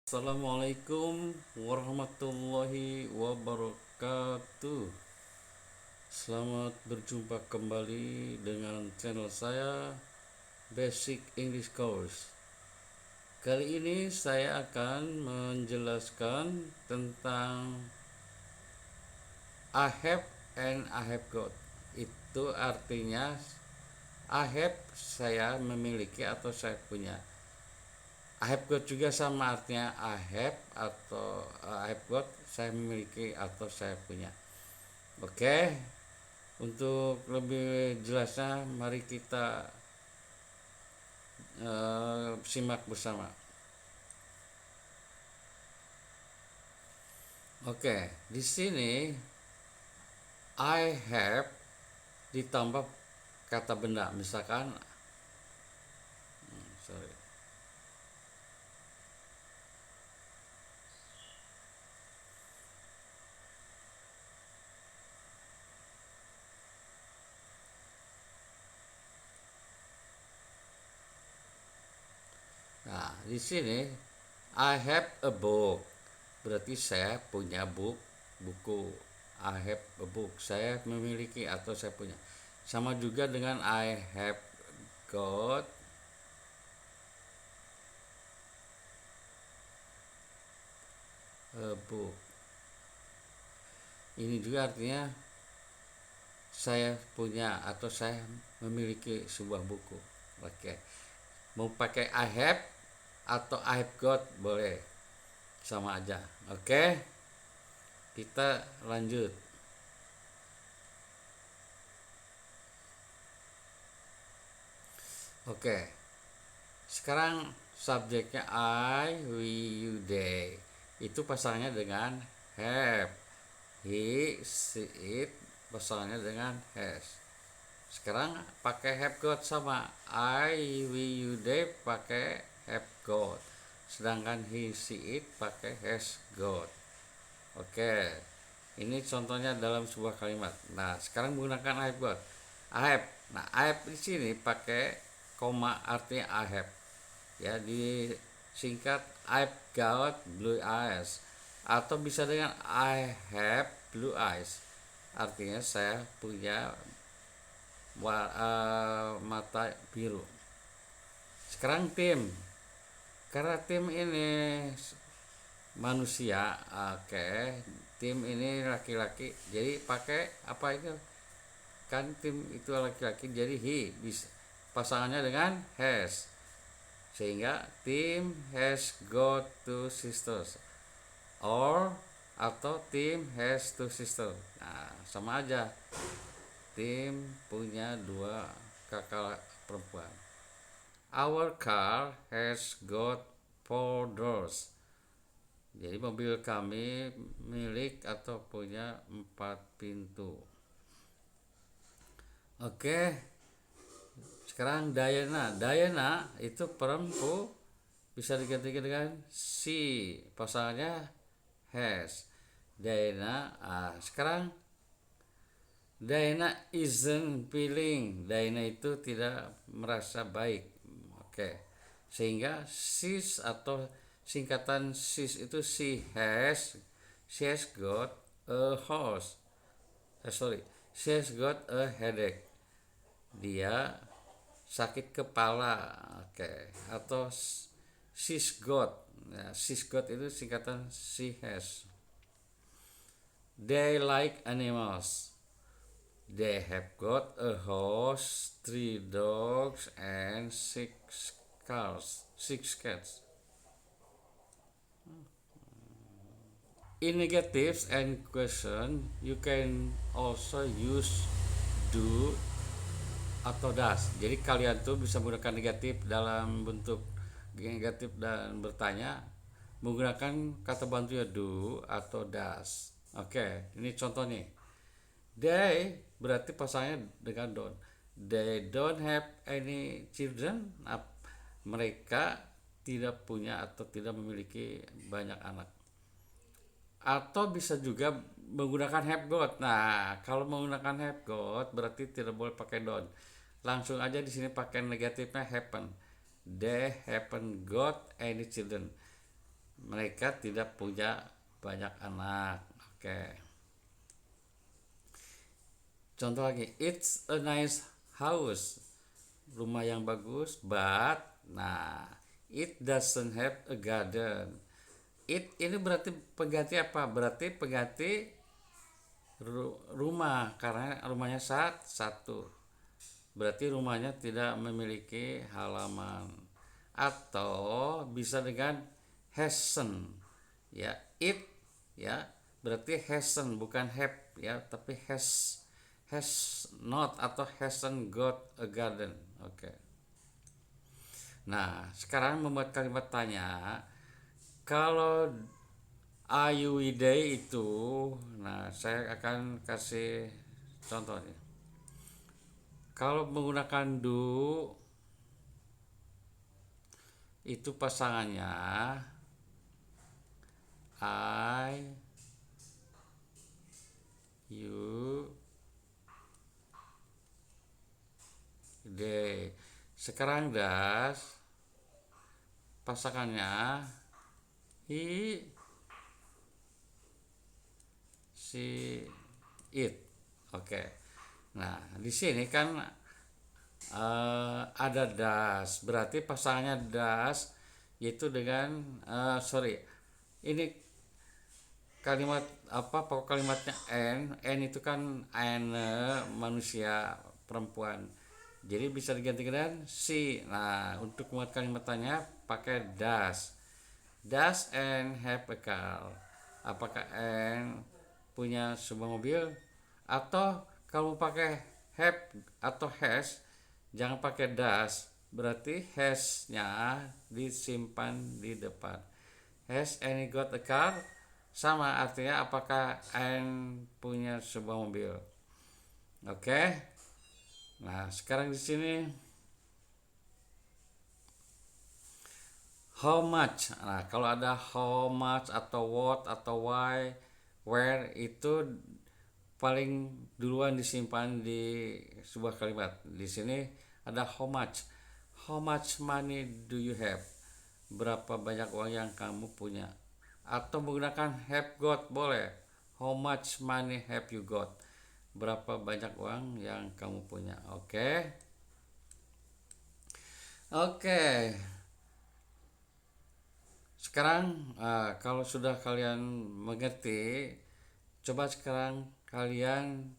Assalamualaikum warahmatullahi wabarakatuh. Selamat berjumpa kembali dengan channel saya Basic English Course. Kali ini saya akan menjelaskan tentang I have and I have got. Itu artinya I have saya memiliki atau saya punya. I have got juga sama artinya I have atau I have got saya memiliki atau saya punya. Oke, untuk lebih jelasnya mari kita simak bersama. Oke, di sini I have ditambah kata benda, misalkan sorry. Nah, di sini I have a book. Berarti saya punya buku. I have a book. Saya memiliki atau saya punya. Sama juga dengan I have got a book. Ini juga artinya saya punya atau saya memiliki sebuah buku. Oke. Mau pakai I have atau I have got boleh. Sama aja. Oke. Kita lanjut. Oke. Sekarang subjeknya I, we, you, they. Itu pasangannya dengan have. He, she, it pasangannya dengan has. Sekarang pakai have got sama I, we, you, they pakai have got. Sedangkan he, she, it pakai has got. Oke. Ini contohnya dalam sebuah kalimat. Nah, sekarang menggunakan I have got. I have. Nah, I have di sini pakai koma artinya I have. Ya, disingkat I've got blue eyes atau bisa dengan I have blue eyes. Artinya saya punya mata biru. Sekarang tim, karena tim ini manusia, oke, tim ini laki-laki, jadi pakai apa itu? Kan tim itu laki-laki, jadi he bisa pasangannya dengan has, sehingga tim has got two sisters or atau tim has two sisters. Nah, sama aja, tim punya dua kakak perempuan. Our car has got four doors. Jadi mobil kami milik atau punya 4 pintu. Oke, sekarang Diana. Diana itu perempuan, bisa diganti dengan she, pasangannya has. Diana. Sekarang Diana isn't feeling. Diana itu tidak merasa baik. Oke. Sehingga she's atau singkatan she's itu she has got a horse. She has got a headache. Dia sakit kepala. Oke. Atau she's got. Ya, she's got itu singkatan she has. They like animals. They have got a horse, 3 dogs, and 6 cars, 6 cats. In negatives and question, you can also use do atau does. Jadi kalian tuh bisa menggunakan negatif dalam bentuk negatif dan bertanya menggunakan kata bantu ya do atau does. Oke, ini contoh nih. They berarti pasangannya dengan don't. They don't have any children. Mereka tidak punya atau tidak memiliki banyak anak. Atau bisa juga menggunakan have got. Nah, kalau menggunakan have got berarti tidak boleh pakai don't. Langsung aja di sini pakai negatifnya happen. They haven't got any children. mereka tidak punya banyak anak. Oke. Contoh lagi, it's a nice house. Rumah yang bagus, but nah, it doesn't have a garden. It ini berarti pengganti apa? Berarti pengganti rumah, karena rumahnya satu. Berarti rumahnya tidak memiliki halaman. Atau bisa dengan hasn't, ya, it, ya, berarti hasn't bukan have, ya, tapi has not atau hasn't got a garden. Oke. Nah, sekarang membuat kalimat tanya. Kalau Ayuide itu, nah saya akan kasih contohnya. Kalau menggunakan do, itu pasangannya I, you, they. Sekarang das, pasangannya he, she, it. Oke. Nah, di sini kan ada das, berarti pasangannya das yaitu dengan sorry, ini kalimat apa, pokok kalimatnya n itu kan manusia perempuan, jadi bisa diganti dengan si. Nah, untuk membuat kalimat tanya pakai does n have a car, apakah n punya sebuah mobil. Atau kalau pakai have atau has, jangan pakai does, berarti has-nya disimpan di depan. Has any got a car? Sama artinya apakah N punya sebuah mobil. Oke. Nah, sekarang di sini how much. Nah, kalau ada how much atau what atau why, where, itu paling duluan disimpan di sebuah kalimat. Di sini ada how much. How much money do you have? Berapa banyak uang yang kamu punya? Atau menggunakan have got boleh. How much money have you got? Berapa banyak uang yang kamu punya? Oke. Oke. Sekarang kalau sudah kalian mengerti, coba sekarang kalian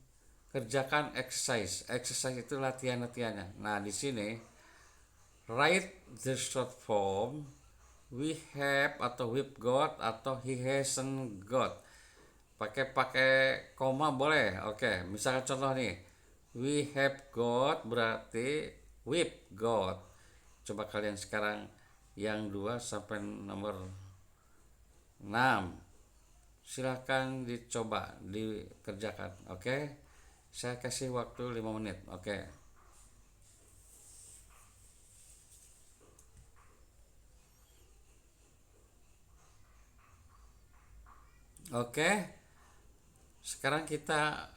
kerjakan exercise. Exercise itu latihannya. Nah, di sini write the short form we have atau we've got atau he hasn't got. Pakai koma boleh. Oke, misalnya contoh nih. We have got berarti we've got. Coba kalian sekarang yang 2 sampai nomor 6. Silahkan dicoba dikerjakan. Oke. Saya kasih waktu 5 menit. Oke. Oke. Sekarang kita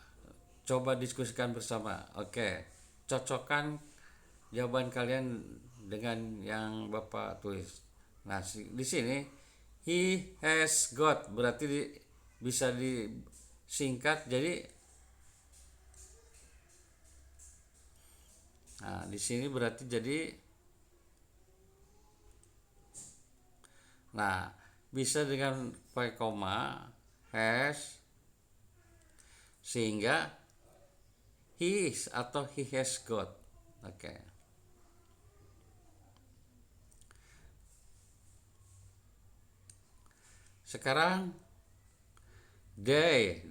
coba diskusikan bersama. Oke. Cocokkan jawaban kalian dengan yang Bapak tulis. Nah, di sini he has got berarti bisa disingkat jadi, nah di sini berarti jadi, nah bisa dengan pakai koma has, sehingga he is atau he has got. Oke. Sekarang they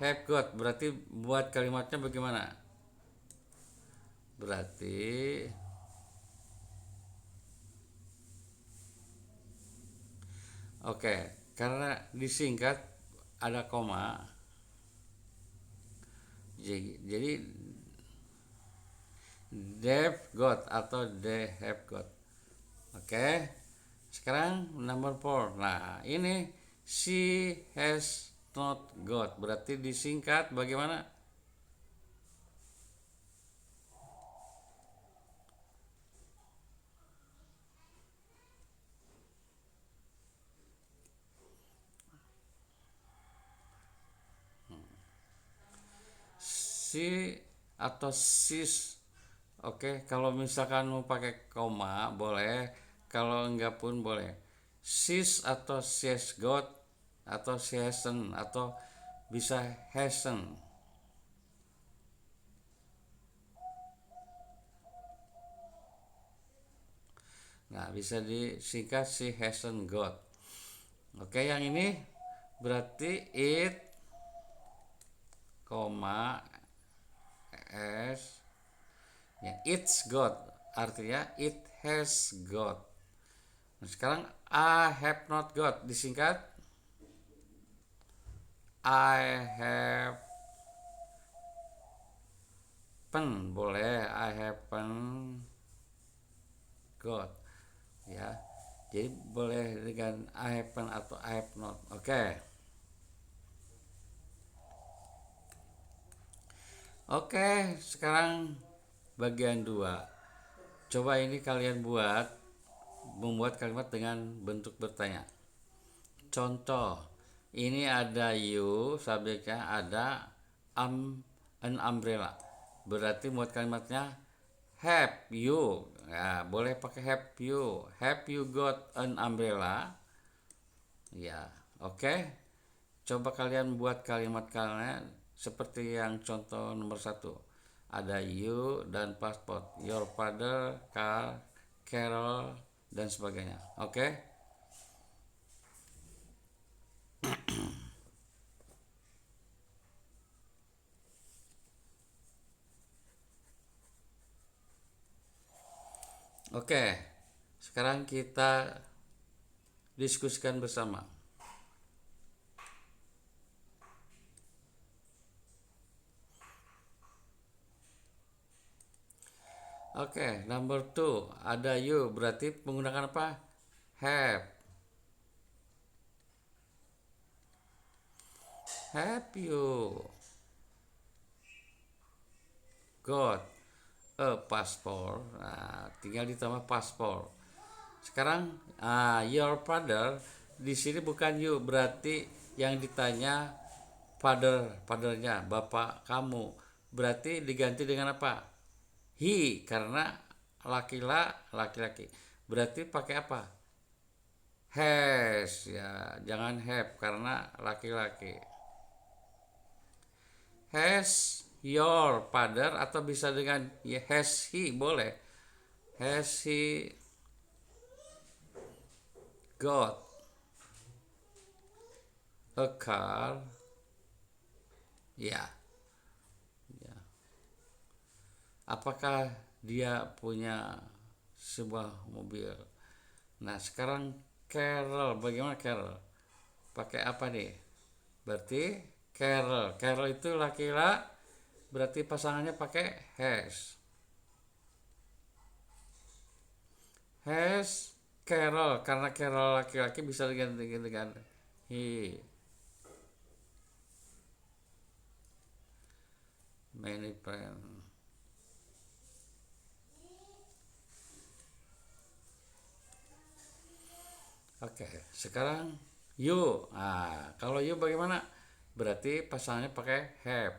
have got berarti buat kalimatnya bagaimana? Berarti oke, karena disingkat ada koma, jadi they've got atau they have got. Oke. Sekarang number 4. Nah, ini she has not got berarti disingkat bagaimana? she atau sis. Oke, kalau misalkan mau pakai koma boleh, kalau enggak pun boleh. She's atau she's got atau she hasn't atau bisa hasn't. Nah, bisa disingkat she hasn't got. Oke, yang ini berarti it, koma, s, ya, it's got, artinya it has got. Nah, sekarang I have not got disingkat I have pen, boleh I haven't got, ya. Jadi boleh dengan I haven't atau I have not. Oke. Oke, sekarang bagian 2. Coba ini kalian membuat kalimat dengan bentuk bertanya. Contoh, ini ada you, subjeknya ada an umbrella. Berarti buat kalimatnya have you. Ya, boleh pakai have you. Have you got an umbrella? Ya, oke. Coba kalian buat kalimat kalian seperti yang contoh nomor 1. Ada you dan passport, your father, car, Carol, dan sebagainya. Oke. Oke. Sekarang kita diskusikan bersama. Oke, number 2 ada you, berarti menggunakan apa? Have. Have you got a passport? Nah, tinggal ditambah passport. Sekarang your father di sini bukan you, berarti yang ditanya fathernya, bapak kamu. Berarti diganti dengan apa? He, karena laki-laki. Berarti pakai apa? Has, ya, jangan have karena laki-laki. Has your father atau bisa dengan ya, has he, boleh. Has he got a car? Ya, ya. Apakah dia punya sebuah mobil? Nah, sekarang Carol, bagaimana Carol? Pakai apa nih? Berarti Carol itu laki-laki, berarti pasangannya pakai has. Has Carol, karena Carol laki-laki bisa diganti dengan he. Many friends. Oke, sekarang you. Nah, kalau you bagaimana? Berarti pasangannya pakai have.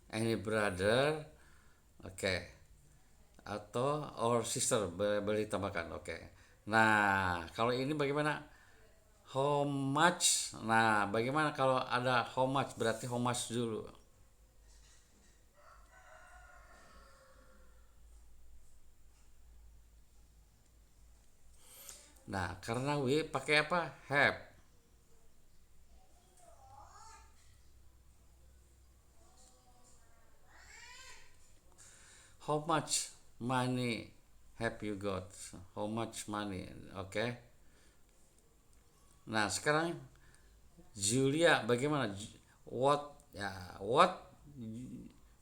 Any brother, oke. Atau or sister, boleh ditambahkan, oke. Nah, kalau ini bagaimana? How much? Nah, bagaimana kalau ada how much? Berarti how much dulu. Nah, karena we pakai apa? Have. How much money have you got? How much money? Oke. Nah, sekarang Julia bagaimana? What? Ya, what?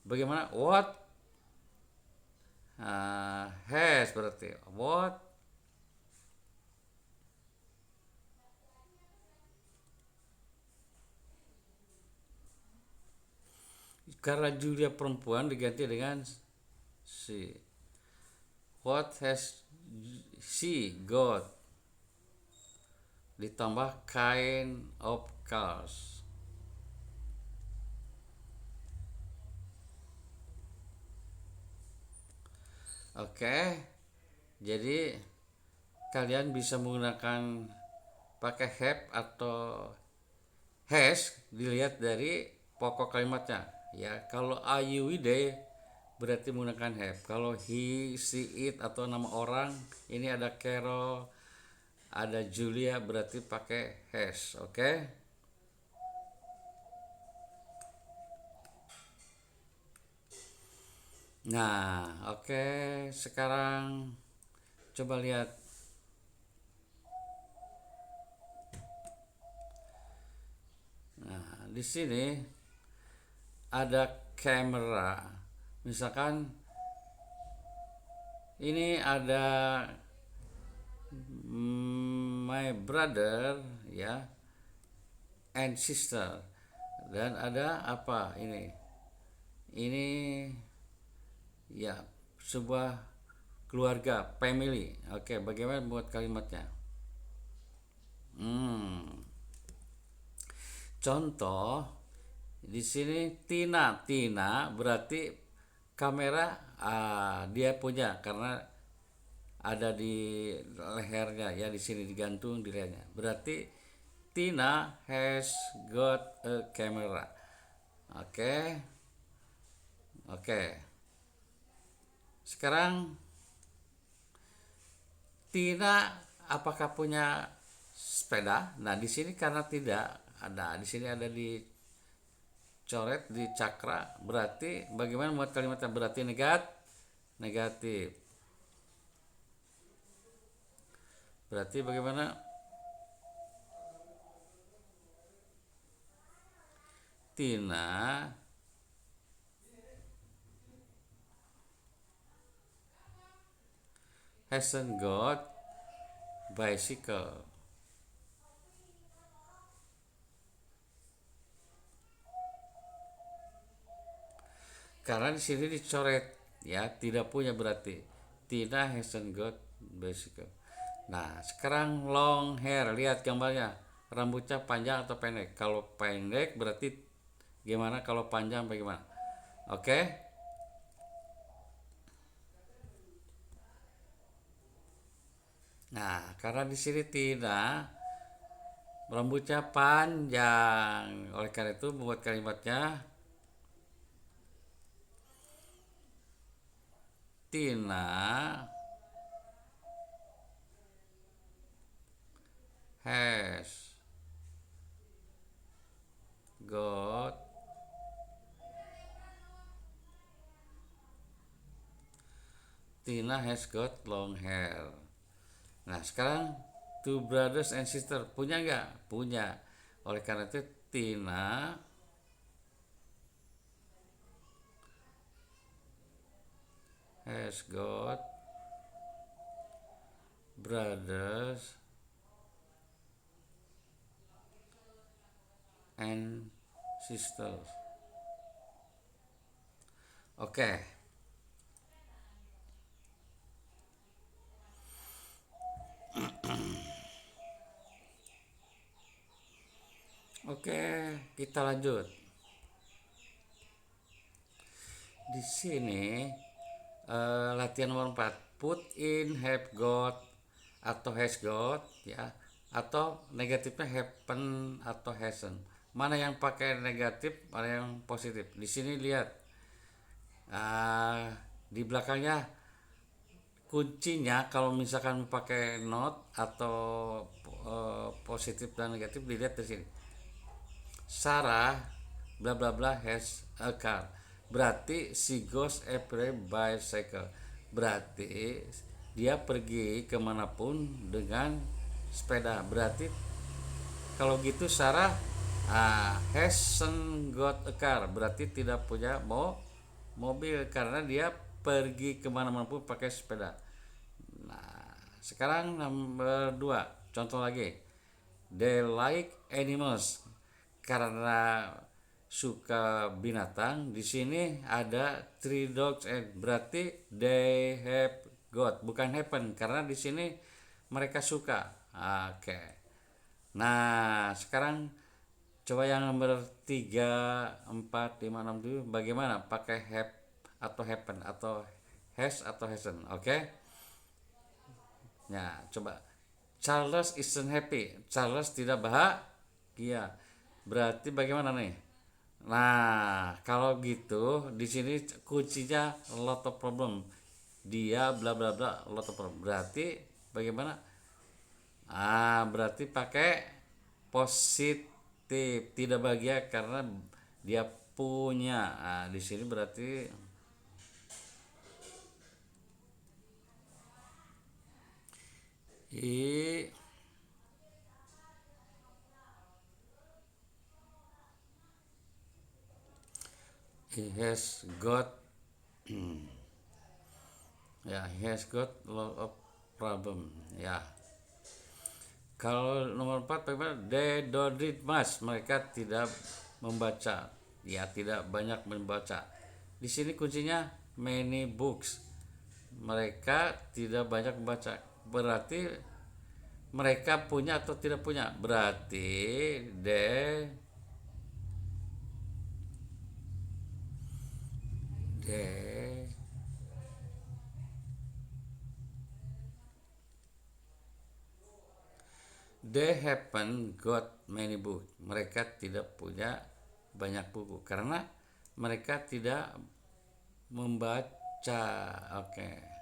Bagaimana? What has, berarti what Karena Julia perempuan diganti dengan she. What has she got? Ditambah kind of cars. Oke, jadi kalian bisa menggunakan pakai have atau has dilihat dari pokok kalimatnya. Ya, kalau are you they berarti menggunakan have. Kalau he, she, it atau nama orang, ini ada Carol, ada Julia berarti pakai has. Oke. Nah, oke. Sekarang coba lihat. Nah, di sini ada kamera. Misalkan ini ada my brother ya and sister, dan ada apa ini ya sebuah keluarga, family. Oke, bagaimana buat kalimatnya? Contoh di sini Tina berarti kamera dia punya karena ada di lehernya ya, di sini digantung di lehernya. Berarti Tina has got a camera. Oke. Oke. Sekarang Tina apakah punya sepeda? Nah, di sini karena tidak ada, di sini ada dicoret di cakra, berarti bagaimana buat kalimatnya? Berarti negatif. Berarti bagaimana? Tina hasn't got bicycle. Karena di sini dicoret ya, tidak punya berarti Tina hasn't got bicycle. Nah, sekarang long hair, lihat gambarnya. Rambutnya panjang atau pendek? Kalau pendek berarti gimana? Kalau panjang bagaimana? Oke. Nah, karena di sini tidak rambutnya panjang, oleh karena itu membuat kalimatnya Tina has got long hair. Nah, sekarang two brothers and sister punya nggak? Punya. Oleh karena itu Tina has got brothers and sisters. Oke. Oke, kita lanjut. Di sini latihan nomor 4, put in have got atau has got ya, atau negatifnya happen atau hasn't. Mana yang pakai negatif, mana yang positif? Di sini lihat di belakangnya kuncinya kalau misalkan pakai not atau positif dan negatif, dilihat di sini. Sarah bla bla bla has a car. Berarti she goes everywhere bicycle. Berarti dia pergi kemanapun dengan sepeda. Berarti kalau gitu Sarah hasn't got a car. Berarti tidak punya mobil karena dia pergi kemana-mana pun pakai sepeda. Nah, sekarang nomor 2, contoh lagi. They like animals. Karena suka binatang. Di sini ada three dogs and berarti they have got, bukan happen karena di sini mereka suka. Oke. Nah, sekarang coba yang nomor 3 4 5 6 7 bagaimana pakai have atau happen atau has atau hasn't. Oke. Ya, coba. Charles isn't happy. Charles tidak bahagia. Berarti bagaimana nih? Nah, kalau gitu di sini kuncinya lot of problem. Dia bla bla bla lot of problem. Berarti bagaimana? Berarti pakai positif. Tidak bahagia karena dia punya. Di sini berarti he he has got ya he has got lot of problem ya. Kalau nomor 4 bagaimana? They don't read much. Mereka tidak membaca. Ya, tidak banyak membaca. Di sini kuncinya many books. Mereka tidak banyak membaca. Berarti mereka punya atau tidak punya? Berarti they they haven't got many books. Mereka tidak punya banyak buku karena mereka tidak membaca. Oke.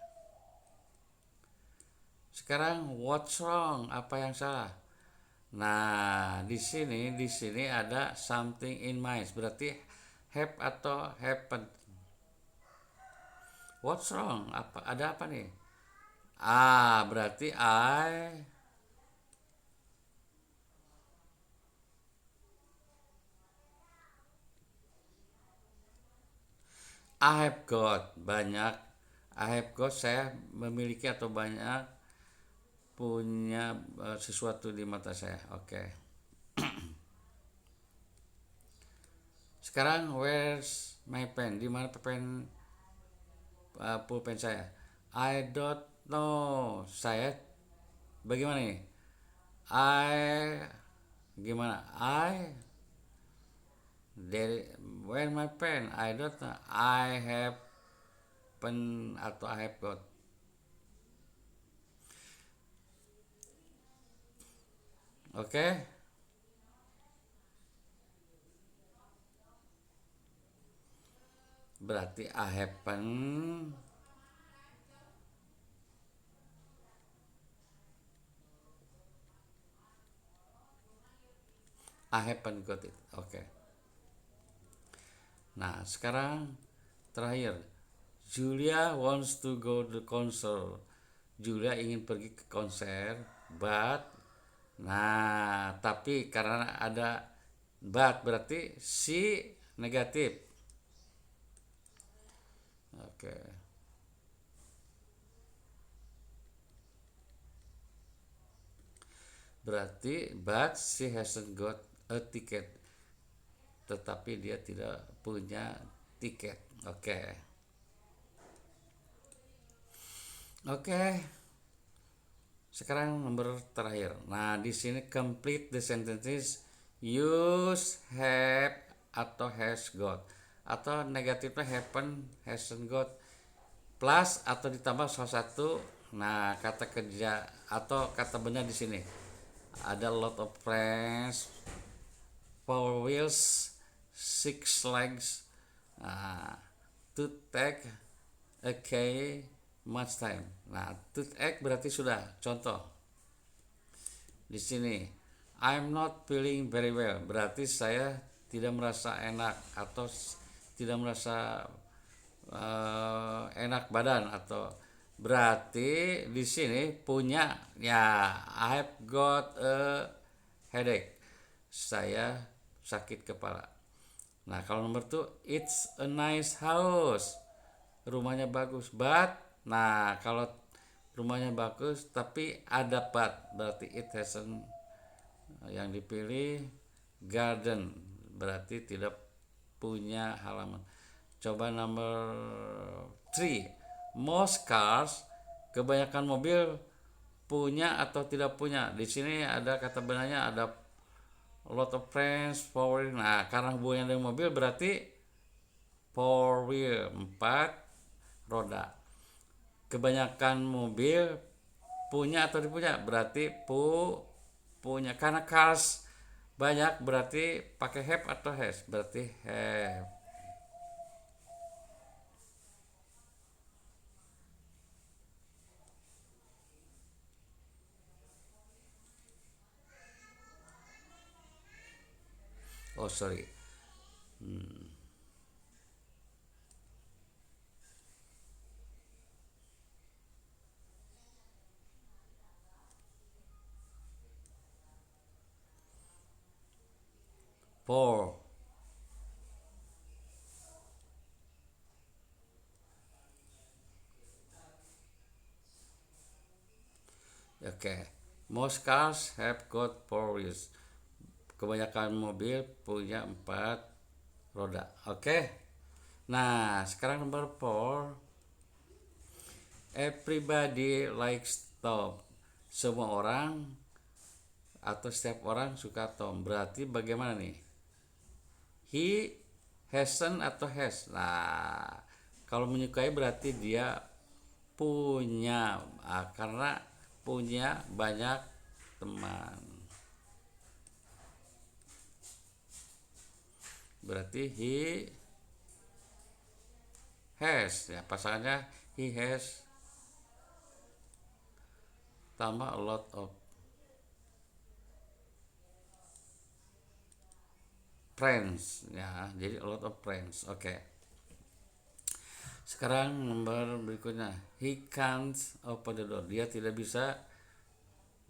Sekarang what's wrong? Apa yang salah? Nah, di sini ada something in mind. Berarti have atau happen. What's wrong? Ada apa nih? Berarti I have got banyak. I have got saya memiliki atau banyak punya sesuatu di mata saya. Oke. Sekarang where's my pen? Di mana pen pulpen saya? I don't know. Saya bagaimana nih? I gimana? There where my pen? I don't know. I have pen atau I have got. Oke. Berarti I have pen. I haven't got it. Oke. Nah, sekarang terakhir. Julia wants to go to concert. Julia ingin pergi ke konser, but tapi karena ada but berarti si negatif. Oke. Berarti but she hasn't got a ticket. Tetapi dia tidak punya tiket. Oke. Oke. Sekarang nomor terakhir. Nah, di sini complete the sentences use have atau has got atau negatifnya happen, hasn't got plus atau ditambah salah satu. Nah, kata kerja atau kata benar di sini ada lot of friends, four wheels, six legs, to take a key much time. Nah, to take berarti sudah. Contoh di sini, I'm not feeling very well. Berarti saya tidak merasa enak atau tidak merasa enak badan atau berarti di sini punya ya I've got a headache. Saya sakit kepala. Nah, kalau nomor 2 it's a nice house. Rumahnya bagus, but nah kalau rumahnya bagus tapi ada but berarti it hasn't yang dipilih garden berarti tidak punya halaman. Coba number 3. Most cars, kebanyakan mobil punya atau tidak punya. Di sini ada kata benarnya, ada lot of friends, four wheel. Nah, karena hubungannya dengan mobil berarti four wheel, 4 roda. Kebanyakan mobil punya atau dipunya berarti punya. Karena cars banyak berarti pakai have atau has, berarti have. Oh sorry. Four. Okay. Most cars have got four wheels. Kebanyakan mobil punya 4 roda. Oke. Nah, sekarang nomor 4. Everybody likes Tom. Semua orang atau setiap orang suka Tom. Berarti bagaimana nih? He hasn't atau has. Nah, kalau menyukai berarti dia punya. Karena punya banyak teman. Berarti he has, ya pasangannya he has tambah a lot of friends, ya jadi a lot of friends. Oke. Sekarang nomor berikutnya, he can't open the door. Dia tidak bisa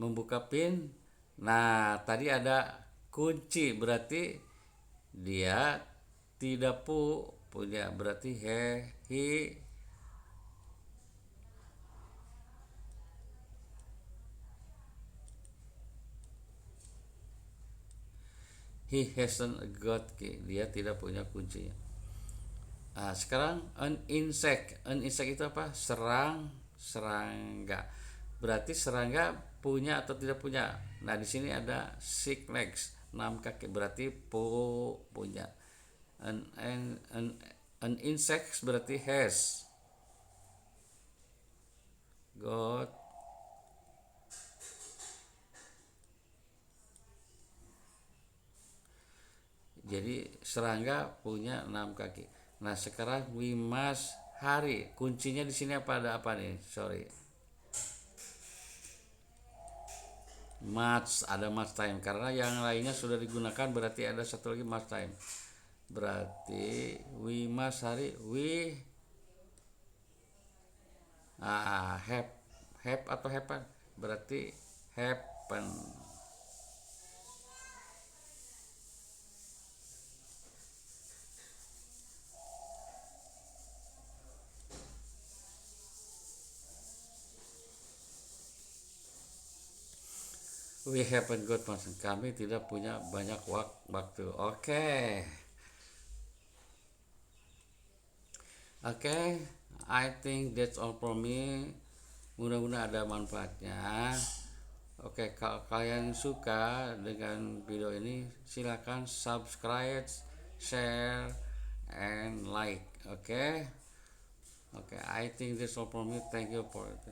membuka pin. Nah, tadi ada kunci, berarti dia tidak punya. Berarti he hasn't got key. Dia tidak punya kunci. Nah, sekarang an insect. An insect itu apa? Serangga. Berarti serangga punya atau tidak punya. Nah, di sini ada six legs, 6 kaki. Berarti punya. An, an, an, an insect berarti has got. Jadi serangga punya 6 kaki. Nah, sekarang we must hari. Kuncinya di sini apa, ada apa nih? Sorry. Much, ada much time karena yang lainnya sudah digunakan, berarti ada satu lagi much time. Berarti we must hari have atau happen, berarti happen. We haven't got much. Kami tidak punya banyak waktu. Oke. Oke, I think that's all from me. Mudah-mudahan ada manfaatnya. Oke, kalau kalian suka dengan video ini, silakan subscribe, share, and like. Oke. Oke, I think that's all from me. Thank you for it.